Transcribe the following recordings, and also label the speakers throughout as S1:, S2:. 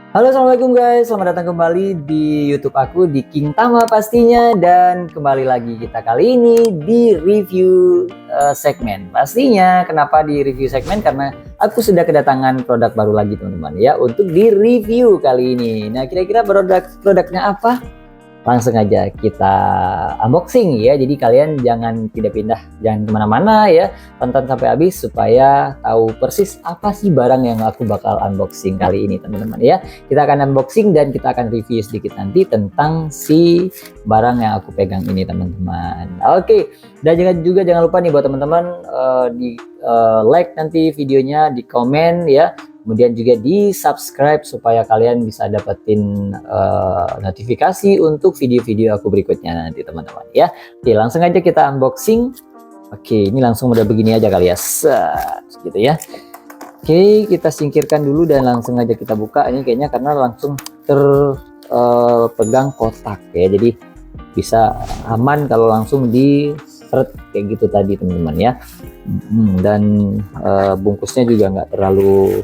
S1: Halo, assalamualaikum guys, selamat datang kembali di YouTube aku di King Tama pastinya, dan kembali lagi kita kali ini di review segmen. Pastinya kenapa di review segmen, karena aku sudah kedatangan produk baru lagi teman-teman ya untuk di review kali ini. Nah, kira-kira produknya apa? Langsung aja kita unboxing ya. Jadi kalian jangan pindah-pindah, jangan kemana-mana ya, tonton sampai habis supaya tahu persis apa sih barang yang aku bakal unboxing kali ini teman-teman ya. Kita akan unboxing dan kita akan review sedikit nanti tentang si barang yang aku pegang ini teman-teman. Oke, dan jangan lupa nih buat teman-teman di like nanti videonya, di komen ya, kemudian juga di subscribe supaya kalian bisa dapetin notifikasi untuk video-video aku berikutnya nanti teman-teman ya. Oke, langsung aja kita unboxing. Oke, ini langsung udah begini aja kali ya, gitu ya. Oke, kita singkirkan dulu dan langsung aja kita buka. Ini kayaknya karena langsung terpegang kotak ya, jadi bisa aman kalau langsung di seret kayak gitu tadi teman-teman ya. Dan bungkusnya juga nggak terlalu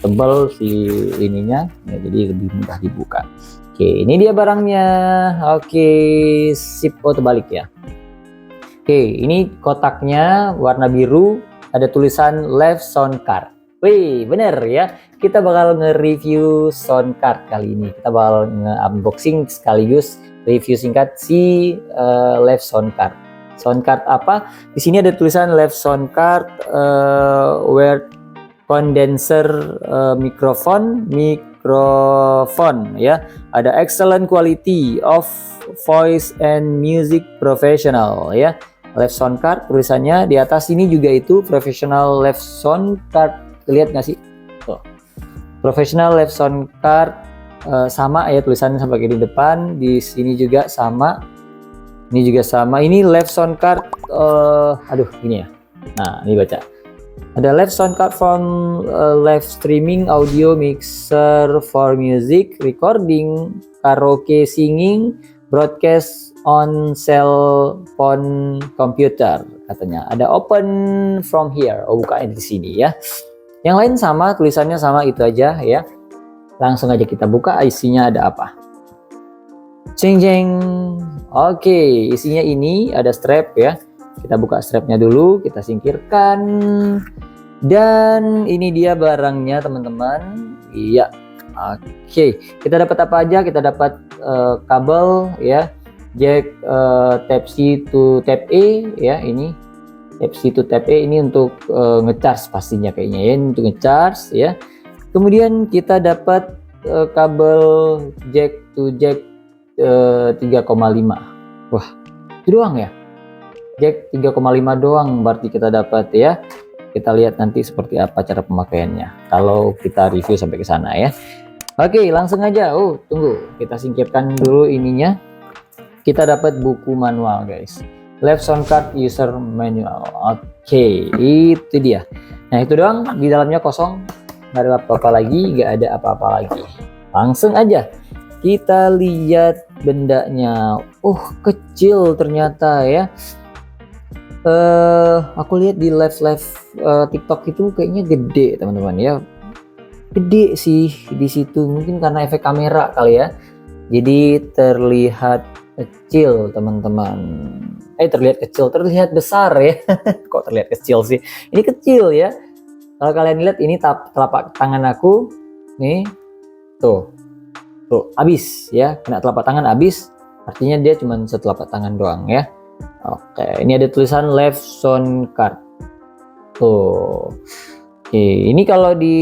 S1: tebal si ininya ya, jadi lebih mudah dibuka. Oke, ini dia barangnya. Oke, sip. Oh, terbalik ya. Oke, ini kotaknya warna biru, ada tulisan Left Sound Card. Wih, bener ya, kita bakal nge-review sound card kali ini. Kita bakal nge-unboxing sekaligus review singkat si Left Sound Card. Sound card apa? Di sini ada tulisan Left Sound Card where condenser microphone ya, ada excellent quality of voice and music professional ya. Left sound card tulisannya di atas ini juga itu professional left sound card, lihat nggak sih tuh, professional left sound card sama ya tulisannya sampai di depan. Di sini juga sama, ini juga sama. Ini left sound card aduh ini ya, nah ini baca ada left sound card from live streaming audio mixer for music recording, karaoke singing, broadcast on cell phone computer katanya. Ada open from here, oh bukain di sini ya. Yang lain sama, tulisannya sama, itu aja ya. Langsung aja kita buka, isinya ada apa. Ceng ceng. Oke, isinya ini ada strap ya. Kita buka strapnya dulu, kita singkirkan. Dan ini dia barangnya teman-teman. Iya. Oke, kita dapat apa aja? Kita dapat kabel ya, jack Type C to Type A ya, ini Type C to Type A ini untuk ngecharge pastinya kayaknya ya, ini untuk ngecharge ya. Kemudian kita dapat kabel jack to jack 3,5. Wah, itu doang ya? Jack 3,5 doang berarti kita dapat ya. Kita lihat nanti seperti apa cara pemakaiannya kalau kita review sampai ke sana ya. Oke, langsung aja. Oh, tunggu. Kita singkirkan dulu ininya. Kita dapat buku manual, guys. Left Sound Card User Manual. Oke, itu dia. Nah, itu doang. Di dalamnya kosong. Nggak ada apa-apa lagi. Nggak ada apa-apa lagi. Langsung aja. Kita lihat bendanya. Kecil ternyata ya. Aku lihat di live TikTok itu kayaknya gede teman-teman ya, gede sih di situ, mungkin karena efek kamera kali ya, jadi terlihat kecil teman-teman. Terlihat besar ya. Kok terlihat kecil sih, ini kecil ya. Kalau kalian lihat ini telapak tangan aku nih, tuh habis ya, kena telapak tangan habis, artinya dia cuma setelapak tangan doang ya. Oke, ini ada tulisan Left Sound Card. Tuh. Oke, ini kalau di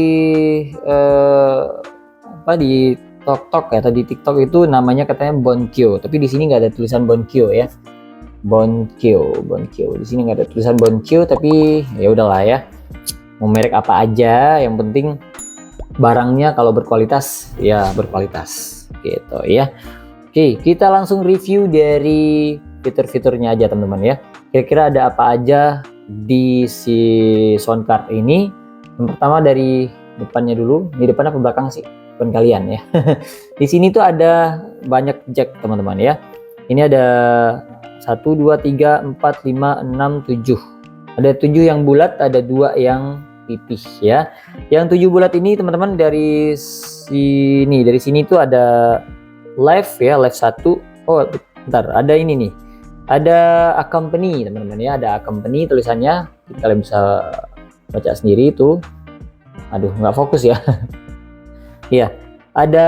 S1: di TikTok ya, atau di TikTok itu namanya katanya Bonkyo, tapi di sini nggak ada tulisan Bonkyo ya. Bonkyo. Di sini nggak ada tulisan Bonkyo, tapi ya udahlah ya. Mau merek apa aja, yang penting barangnya kalau berkualitas ya berkualitas gitu ya. Oke, kita langsung review dari fitur-fiturnya aja teman-teman ya. Kira-kira ada apa aja di si sound card ini. Yang pertama dari depannya dulu. Ini depan apa belakang sih? Depan kalian ya. Di sini tuh ada banyak jack teman-teman ya. Ini ada 1, 2, 3, 4, 5, 6, 7. Ada 7 yang bulat, ada 2 yang pipih ya. Yang 7 bulat ini teman-teman dari sini tuh ada live ya, live 1. Oh bentar, ada ini nih, ada accompany teman-teman ya, ada accompany tulisannya, kalian bisa baca sendiri itu. Aduh nggak fokus ya. Iya, ada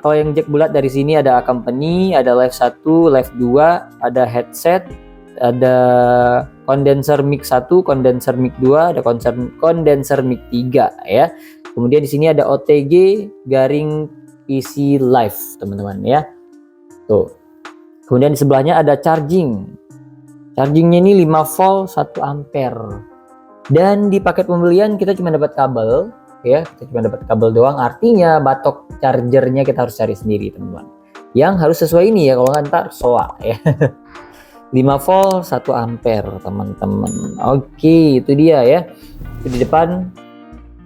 S1: kalau yang jack bulat dari sini ada accompany, ada live 1, live 2, ada headset, ada condenser mic 1, condenser mic 2, ada condenser mic 3 ya. Kemudian di sini ada OTG garing PC live teman-teman ya. Tuh. Kemudian di sebelahnya ada charging. Chargingnya ini 5 volt 1 ampere. Dan di paket pembelian kita cuma dapat kabel ya, kita cuma dapat kabel doang. Artinya batok chargernya kita harus cari sendiri teman-teman. Yang harus sesuai ini ya, kalau nggak ntar soak ya. 5 volt 1 ampere teman-teman. Oke, itu dia ya. Itu di depan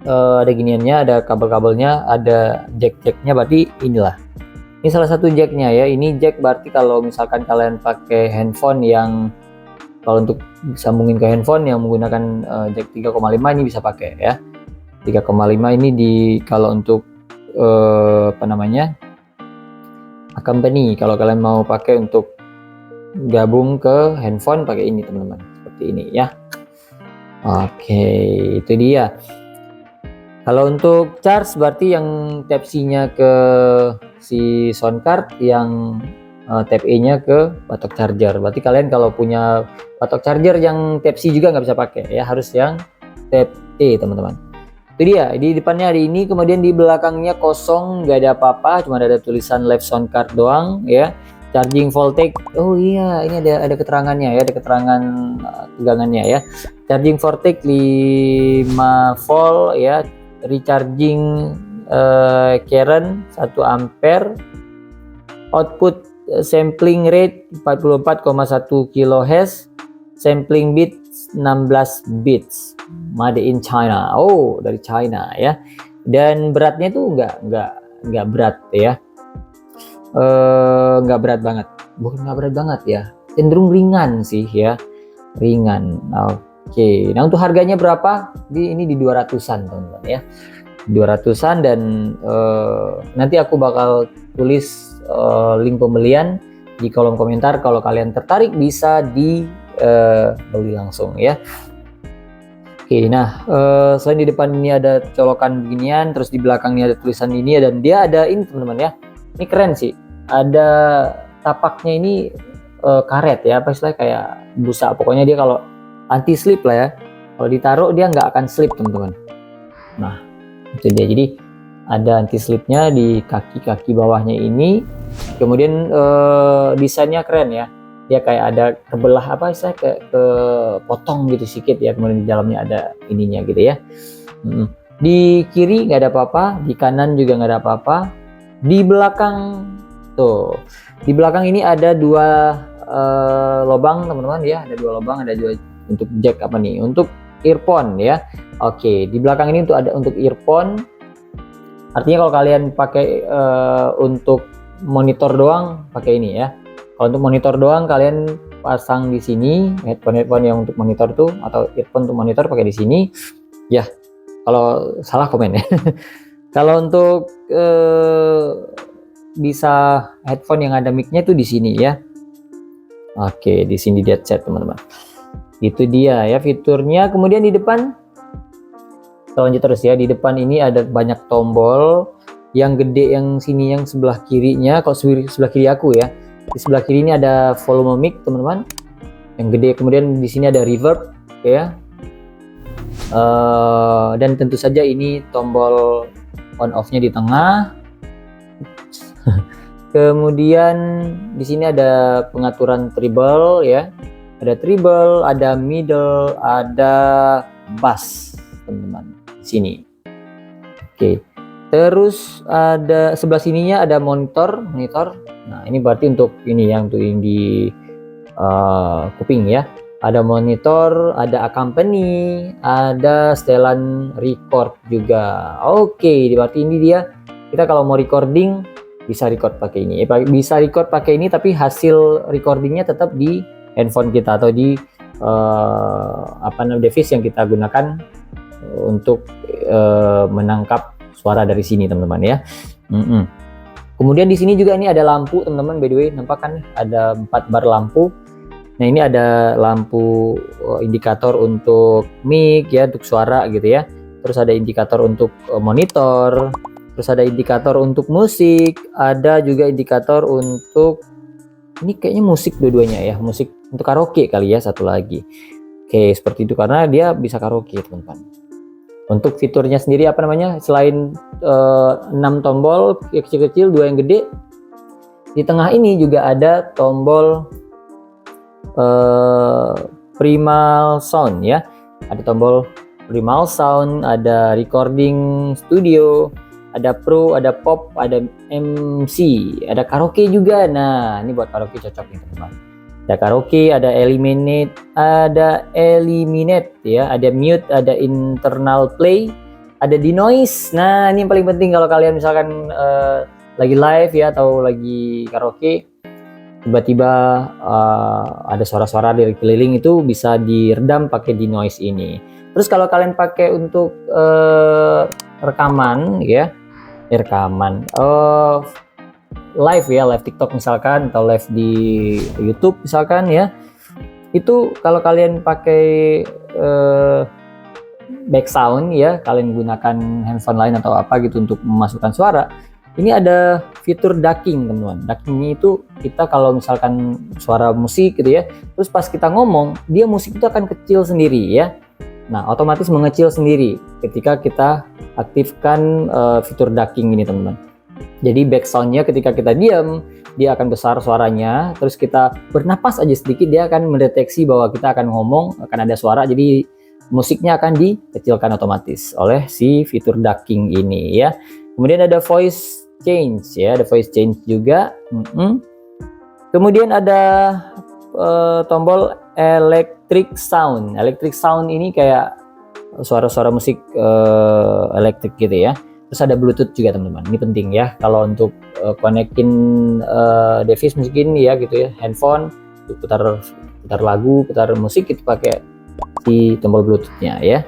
S1: ada giniannya, ada kabel-kabelnya, ada jack-jacknya, berarti inilah. Ini salah satu jacknya ya. Ini jack berarti kalau misalkan kalian pakai handphone yang kalau untuk sambungin ke handphone yang menggunakan jack 3,5 ini bisa pakai ya. 3,5 ini kalau untuk apa namanya, accompany. Kalau kalian mau pakai untuk gabung ke handphone pakai ini teman-teman, seperti ini ya. Oke, itu dia. Kalau untuk charge berarti yang Type C-nya ke si sound card, yang Type E-nya ke batok charger. Berarti kalian kalau punya batok charger yang Type C juga nggak bisa pakai ya, harus yang Type E teman-teman. Itu dia. Di depannya ada ini, kemudian di belakangnya kosong, nggak ada apa-apa, cuma ada tulisan live sound card doang ya. Charging voltage, oh iya ini ada keterangannya ya, ada keterangan tegangannya ya. Charging voltage 5 volt ya, recharging current 1 ampere, output sampling rate 44,1 kHz, sampling bit 16 bits, made in China. Oh, dari China ya. Dan beratnya tuh nggak berat ya. Nggak berat banget, bukan nggak berat banget ya, cenderung ringan sih ya, ringan. Oke, nah untuk harganya berapa? Ini di 200-an teman-teman ya, 200-an. Dan nanti aku bakal tulis link pembelian di kolom komentar. Kalau kalian tertarik bisa dibeli langsung ya. Oke, nah selain di depan ini ada colokan beginian, terus di belakangnya ada tulisan ini, dan dia ada ini teman-teman ya. Ini keren sih, ada tapaknya ini karet ya, apa istilahnya, kayak busa. Pokoknya dia kalau anti slip lah ya, kalau ditaruh dia nggak akan slip teman-teman. Nah itu dia, jadi ada anti slipnya di kaki bawahnya ini. Kemudian desainnya keren ya, dia kayak ada kebelah apa istilahnya, kayak kepotong gitu sedikit ya. Kemudian di dalamnya ada ininya gitu ya. Di kiri nggak ada apa-apa, di kanan juga nggak ada apa-apa. Di belakang tuh, di belakang ini ada 2 lubang teman-teman ya, ada 2 lubang, ada 2 untuk jack apa nih, untuk earphone ya. Oke, di belakang ini ada untuk earphone. Artinya kalau kalian pakai untuk monitor doang pakai ini ya. Kalau untuk monitor doang kalian pasang di sini headphone yang untuk monitor tuh, atau earphone untuk monitor pakai di sini ya. Kalau salah komen ya. Kalau untuk bisa headphone yang ada mic-nya itu di sini ya. Oke, di sini di headset teman-teman. Itu dia ya fiturnya. Kemudian di depan, kita lanjut terus ya. Di depan ini ada banyak tombol. Yang gede yang sini, yang sebelah kirinya, kalau sebelah kiri aku ya. Di sebelah kiri ini ada volume mic teman-teman, yang gede. Kemudian di sini ada reverb ya. Dan tentu saja ini tombol on off-nya di tengah. Kemudian di sini ada pengaturan treble ya. Ada treble, ada middle, ada bass teman-teman di sini. Oke. Terus ada sebelah sininya ada monitor. Nah, ini berarti untuk ini yang di kuping ya. Ada monitor, ada accompany, ada setelan record juga. Oke, berarti ini dia, kita kalau mau recording bisa record pakai ini. Bisa record pakai ini, tapi hasil recordingnya tetap di handphone kita atau di device yang kita gunakan untuk menangkap suara dari sini teman-teman ya. Kemudian di sini juga ini ada lampu teman-teman, by the way, nampak kan ada 4 bar lampu. Nah ini ada lampu indikator untuk mic ya, untuk suara gitu ya. Terus ada indikator untuk monitor, terus ada indikator untuk musik, ada juga indikator untuk, ini kayaknya musik dua-duanya ya, musik untuk karaoke kali ya, satu lagi. Oke, seperti itu karena dia bisa karaoke teman-teman. Untuk fiturnya sendiri apa namanya, selain 6 tombol yang kecil-kecil, 2 yang gede, di tengah ini juga ada tombol primal sound ya. Ada tombol primal sound, ada recording studio, ada pro, ada pop, ada MC, ada karaoke juga. Nah ini buat karaoke cocok nih teman-teman. Ada karaoke, ada eliminate ya, ada mute, ada internal play, ada denoise. Nah ini yang paling penting kalau kalian misalkan lagi live ya atau lagi karaoke, tiba-tiba ada suara-suara dari keliling, itu bisa diredam pakai denoise ini. Terus kalau kalian pakai untuk rekaman ya, live ya, live TikTok misalkan, atau live di YouTube misalkan ya, itu kalau kalian pakai back sound ya, kalian gunakan handphone lain atau apa gitu untuk memasukkan suara, ini ada fitur ducking teman-teman. Ducking itu kita kalau misalkan suara musik gitu ya, terus pas kita ngomong, dia musik itu akan kecil sendiri ya. Nah otomatis mengecil sendiri ketika kita aktifkan fitur ducking ini teman-teman. Jadi back soundnya ketika kita diam, dia akan besar suaranya. Terus kita bernapas aja sedikit, dia akan mendeteksi bahwa kita akan ngomong, akan ada suara. Jadi musiknya akan dikecilkan otomatis oleh si fitur ducking ini ya. Kemudian ada voice change ya, ada voice change juga. Kemudian ada tombol electric sound. Electric sound ini kayak suara-suara musik elektrik gitu ya. Terus ada Bluetooth juga teman-teman. Ini penting ya kalau untuk konekin device mungkin ya gitu ya, handphone untuk putar lagu, putar musik, itu pakai si tombol Bluetooth-nya ya.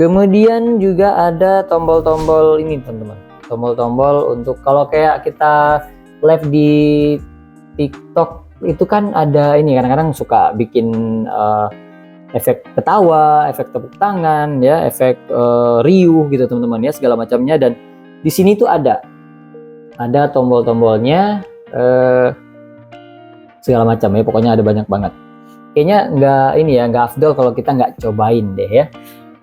S1: Kemudian juga ada tombol-tombol ini teman-teman. Tombol-tombol untuk kalau kayak kita live di TikTok itu kan ada ini, kadang-kadang suka bikin efek ketawa, efek tepuk tangan ya, efek riuh gitu teman-teman ya, segala macamnya. Dan di sini tuh ada tombol-tombolnya segala macam ya, pokoknya ada banyak banget. Kayaknya nggak afdol kalau kita nggak cobain deh ya.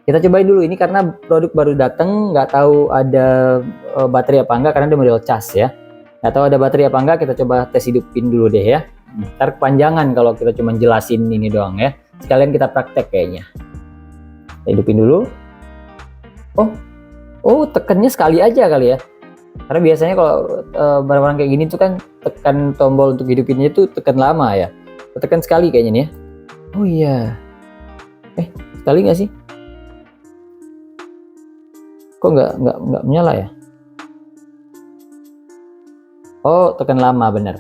S1: Kita cobain dulu ini karena produk baru datang, nggak tahu ada baterai apa enggak karena dia model cas ya. Nggak tahu ada baterai apa enggak, kita coba tes hidupin dulu deh ya. Ntar kepanjangan kalau kita cuma jelasin ini doang ya. Sekalian kita praktek kayaknya. Kita hidupin dulu. Oh, tekannya sekali aja kali ya. Karena biasanya kalau barang-barang kayak gini tuh kan tekan tombol untuk hidupinnya itu tekan lama ya. Tekan sekali kayaknya nih ya. Oh iya. Sekali nggak sih? Kok nggak menyala ya? Oh, tekan lama bener.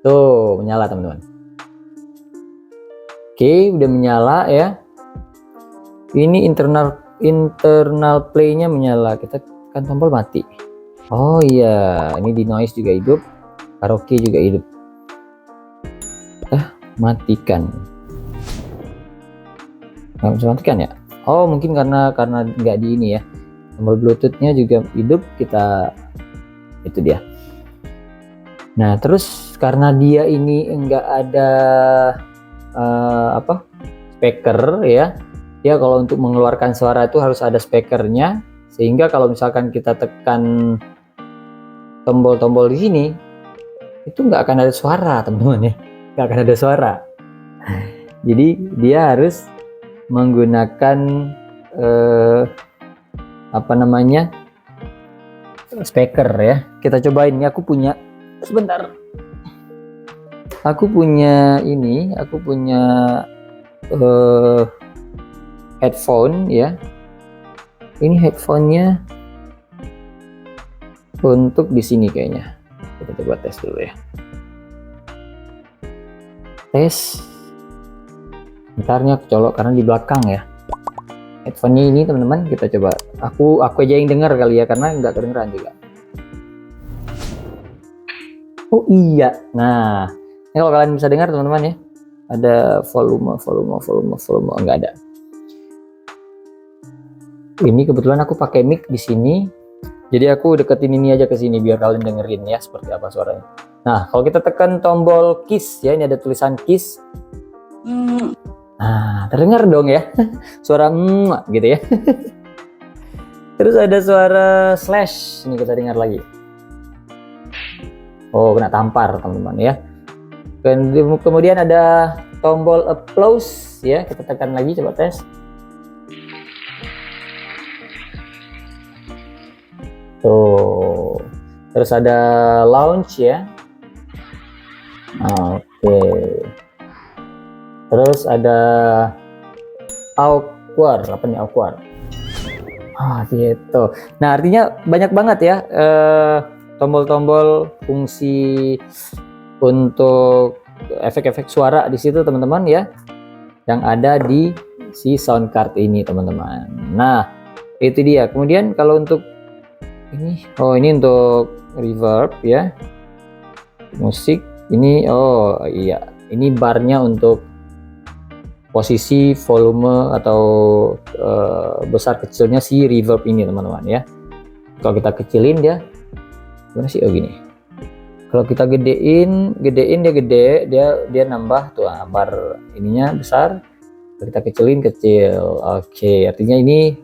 S1: Tuh, menyala teman-teman. Oke, udah menyala ya. Ini internal play-nya menyala. Kita tekan tombol mati. Oh iya, ini di noise juga hidup, karaoke juga hidup. Matikan. Nggak bisa matikan ya? Oh, mungkin karena nggak di ini ya. Tombol Bluetooth-nya juga hidup, kita itu dia. Nah, terus karena dia ini enggak ada speaker ya. Ya kalau untuk mengeluarkan suara itu harus ada speakernya, sehingga kalau misalkan kita tekan tombol-tombol di sini itu nggak akan ada suara teman-teman ya, nggak akan ada suara. Jadi dia harus menggunakan speaker ya. Kita cobain ya, aku punya headphone ya. Ini headphone-nya untuk di sini kayaknya. Kita coba tes dulu ya. Tes. Bentarnya kecolok karena di belakang ya. Headphone-nya ini teman-teman, kita coba. Aku aja yang dengar kali ya, karena nggak kedengeran juga. Oh iya, nah ini kalau kalian bisa dengar teman-teman ya, ada volume, nggak ada. Ini kebetulan aku pakai mic di sini, jadi aku deketin ini aja ke sini biar kalian dengerin ya seperti apa suaranya. Nah, kalau kita tekan tombol keys ya, ini ada tulisan keys. Nah, terdengar dong ya suara gitu ya. Terus ada suara slash, ini kita dengar lagi. Oh, kena tampar teman-teman ya. Kemudian ada tombol applause ya, kita tekan lagi, coba tes. Tuh. Terus ada launch ya. Oke. Terus ada awkward, apa nih awkward? Gitu. Nah, artinya banyak banget ya tombol-tombol fungsi untuk efek-efek suara di situ teman-teman ya, yang ada di si sound card ini teman-teman. Nah, itu dia. Kemudian kalau untuk ini, ini untuk reverb ya, musik ini. Oh iya, ini barnya untuk posisi volume atau besar kecilnya si reverb ini teman-teman ya. Kalau kita kecilin dia gimana sih? Oh gini. Kalau kita gedein dia gede, dia nambah tuh bar ininya besar. Kalau kita kecilin kecil. Oke, artinya ini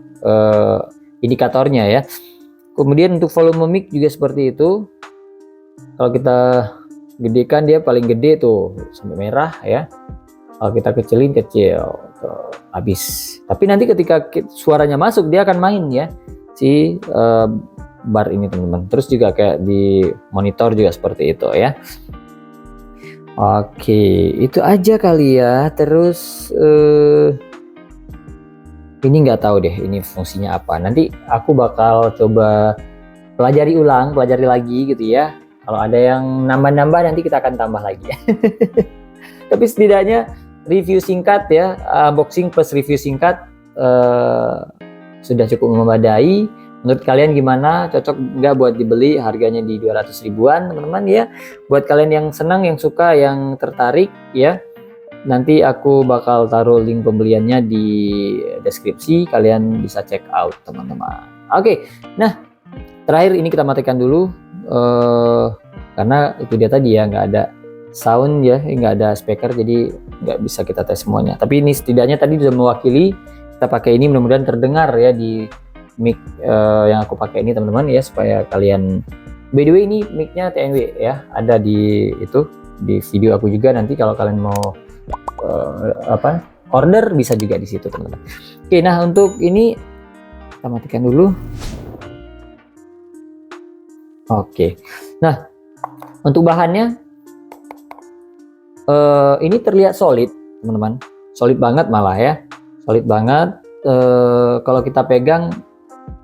S1: indikatornya ya. Kemudian untuk volume mic juga seperti itu. Kalau kita gedekan dia paling gede tuh sampai merah ya. Kalau kita kecilin kecil tuh, habis. Tapi nanti ketika suaranya masuk dia akan main ya si bar ini teman-teman. Terus juga kayak di monitor juga seperti itu ya. Oke, itu aja kali ya. Terus ini nggak tahu deh ini fungsinya apa. Nanti aku bakal coba pelajari lagi gitu ya. Kalau ada yang nambah-nambah nanti kita akan tambah lagi ya. Tapi setidaknya review singkat ya, unboxing plus review singkat sudah cukup memadai. Menurut kalian gimana? Cocok nggak buat dibeli? Harganya di 200 ribuan teman-teman ya. Buat kalian yang senang, yang suka, yang tertarik ya, nanti aku bakal taruh link pembeliannya di deskripsi. Kalian bisa check out teman-teman. Oke, nah terakhir ini kita matikan dulu karena itu dia tadi ya, nggak ada sound ya, nggak ada speaker, jadi nggak bisa kita tes semuanya. Tapi ini setidaknya tadi sudah mewakili. Kita pakai ini, mudah-mudahan terdengar ya di mic yang aku pakai ini teman-teman ya, supaya kalian. By the way ini micnya TNW ya, ada di itu di video aku juga. Nanti kalau kalian mau order bisa juga di situ teman-teman. Oke, nah untuk ini kita matikan dulu. Oke, nah untuk bahannya ini terlihat solid teman-teman, solid banget malah ya, solid banget. Kalau kita pegang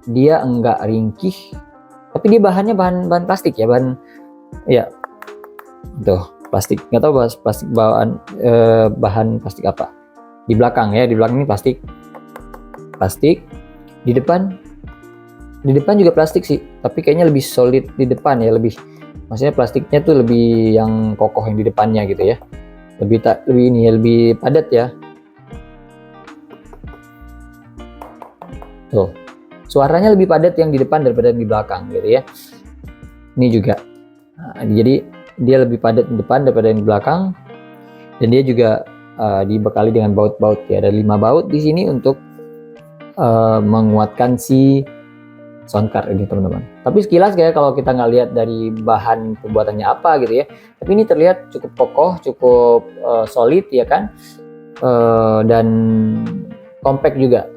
S1: dia enggak ringkih, tapi dia bahannya bahan plastik ya, tuh plastik, nggak tahu plastik bahan plastik apa. Di belakang ya, di belakang ini plastik di depan juga plastik sih, tapi kayaknya lebih solid di depan ya, maksudnya plastiknya tuh lebih yang kokoh yang di depannya gitu ya, lebih padat ya. Tuh suaranya lebih padat yang di depan daripada yang di belakang gitu ya. Ini juga jadi dia lebih padat di depan daripada yang di belakang, dan dia juga dibekali dengan baut-baut ya, ada 5 baut di sini untuk menguatkan si sound card ini teman-teman. Tapi sekilas kayak kalau kita nggak lihat dari bahan pembuatannya apa gitu ya, tapi ini terlihat cukup kokoh, cukup solid ya kan, dan compact juga,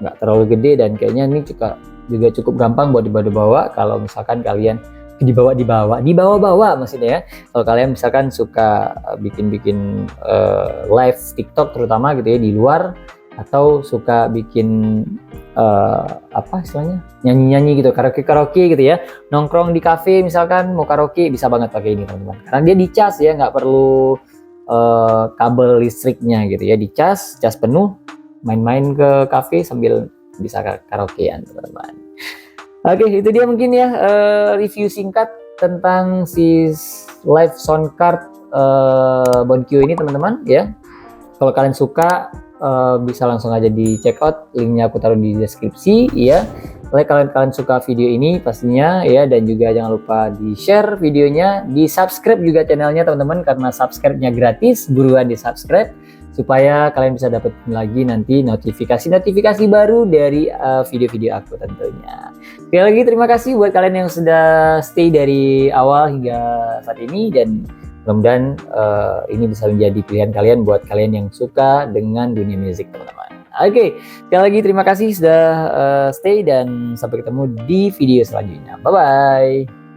S1: nggak terlalu gede, dan kayaknya ini juga cukup gampang buat dibawa kalau misalkan kalian dibawa maksudnya ya. Kalau kalian misalkan suka bikin live TikTok terutama gitu ya di luar, atau suka bikin apa istilahnya, nyanyi gitu, karaoke gitu ya, nongkrong di cafe misalkan mau karaoke, bisa banget pakai ini teman-teman, karena dia dicas ya, nggak perlu kabel listriknya gitu ya, dicas penuh, main-main ke kafe sambil bisa karaokean teman-teman. Oke, itu dia mungkin ya review singkat tentang si live sound card BonQ ini teman-teman ya. Kalau kalian suka bisa langsung aja di check out, linknya aku taruh di deskripsi ya. Kalau kalian suka video ini pastinya ya, dan juga jangan lupa di share videonya, di subscribe juga channelnya teman-teman, karena subscribe-nya gratis, buruan di subscribe supaya kalian bisa dapat lagi nanti notifikasi baru dari video-video aku tentunya. Sekali lagi terima kasih buat kalian yang sudah stay dari awal hingga saat ini, dan mudah-mudahan ini bisa menjadi pilihan kalian buat kalian yang suka dengan dunia musik teman-teman. Oke, sekali lagi terima kasih sudah stay, dan sampai ketemu di video selanjutnya. Bye-bye.